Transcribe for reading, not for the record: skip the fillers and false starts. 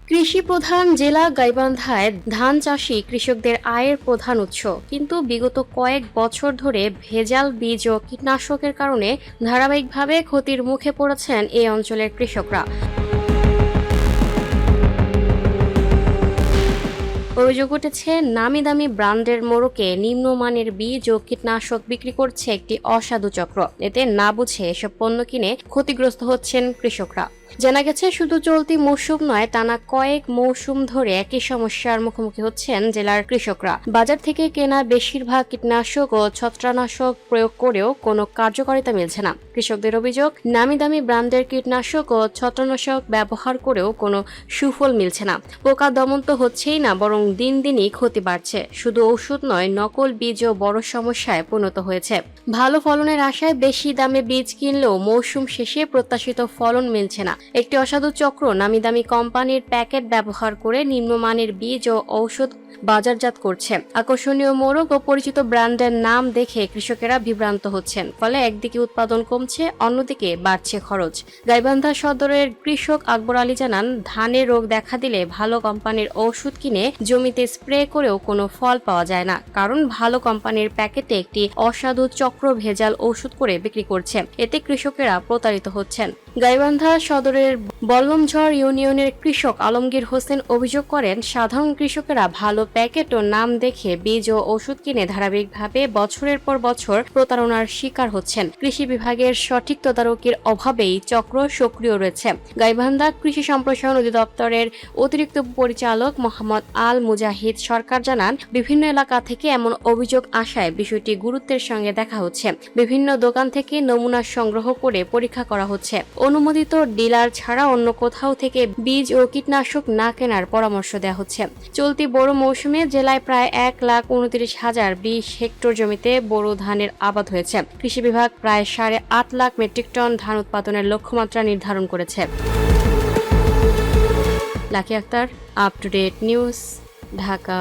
কৃষি প্রধান জেলা গাইবান্ধায় ধান চাষই কৃষকদের আয়ের প্রধান উৎস, কিন্তু বিগত কয়েক বছর ধরে ভেজাল বীজ ও কীটনাশকের কারণে ধারাবাহিকভাবে ক্ষতির মুখে পড়েছেন এই অঞ্চলের কৃষকরা। অভিযোগ উঠেছে, নামি দামি ব্র্যান্ডের মোড়কে নিম্নমানের বীজ ও কীটনাশক বিক্রি করছে একটি অসাধু চক্র। এতে না বুঝে এসব পণ্য কিনে ক্ষতিগ্রস্ত হচ্ছেন কৃষকরা। জানা গেছে, শুধু চলতি মৌসুম নয়, টানা কয়েক মৌসুম ধরে একই সমস্যার মুখোমুখি হচ্ছেন জেলার কৃষকরা। বাজার থেকে কেনা বেশিরভাগ কীটনাশক ও ছত্রাকনাশক প্রয়োগ করেও কোনো কার্যকারিতা মিলছে না। কৃষকদের অভিযোগ, নামি দামি ব্র্যান্ডের কীটনাশক ও ছত্রাকনাশক ব্যবহার করেও কোনো সুফল মিলছে না। পোকা দমন তো হচ্ছেই না, বরং দিন দিনই ক্ষতি বাড়ছে। শুধু ওষুধ নয়, নকল বীজও বড় সমস্যায় পরিণত হয়েছে। ভালো ফলনের আশায় বেশি দামে বীজ কিনলেও মৌসুম শেষে প্রত্যাশিত ফলন মিলছে না। একটি অসাধু চক্র নামি দামি কোম্পানির প্যাকেট ব্যবহার করে নিম্নমানের বীজ ও ঔষধ বাজারজাত করছে। আকর্ষণীয় মোড়ক ও পরিচিত ব্র্যান্ডের নাম দেখে কৃষকেরা বিভ্রান্ত হচ্ছেন। ফলে একদিকে উৎপাদন কমছে, অন্যদিকে বাড়ছে খরচ। গাইবান্ধা সদরের কৃষক আকবর আলী জানান, ধানে রোগ দেখা দিলে ভালো কোম্পানির ঔষধ কিনে জমিতে স্প্রে করেও কোনো ফল পাওয়া যায় না, কারণ ভালো কোম্পানির প্যাকেটে একটি অসাধু চক্র ভেজাল ঔষধ করে বিক্রি করছে। এতে কৃষকেরা প্রতারিত হচ্ছেন। গাইবান্ধা সদরের বল্লমঝড় ইউনিয়নের কৃষক আলমগীর হোসেন অভিযোগ করেন, সাধারণ কৃষকেরা ভালো প্যাকেট ও নাম দেখে বীজ ও ওষুধ কিনে ধারাবাহিকভাবে বছরের পর বছর প্রতারণার শিকার হচ্ছেন। কৃষি বিভাগের সঠিক তদারকির অভাবেই চক্র সক্রিয় রয়েছে। গাইবান্ধা কৃষি সম্প্রসারণ অধিদপ্তরের অতিরিক্ত পরিচালক মোহাম্মদ আল মুজাহিদ সরকার জানান, বিভিন্ন এলাকা থেকে এমন অভিযোগ আসায় বিষয়টি গুরুত্বের সঙ্গে দেখা হচ্ছে। বিভিন্ন দোকান থেকে নমুনা সংগ্রহ করে পরীক্ষা করা হচ্ছে। অনুমোদিত ডিলার ছাড়া অন্য কোথাও থেকে বীজ ও কীটনাশক না কেনার পরামর্শ দেওয়া হচ্ছে। চলতি বোরো মৌসুমে জেলায় প্রায় 1,29,020 হেক্টর জমিতে বোরো ধানের আবাদ হয়েছে। কৃষি বিভাগ প্রায় 8.5 লাখ মেট্রিক টন ধান উৎপাদনের লক্ষ্যমাত্রা নির্ধারণ করেছে। Lucky Akter, up to date news, Dhaka.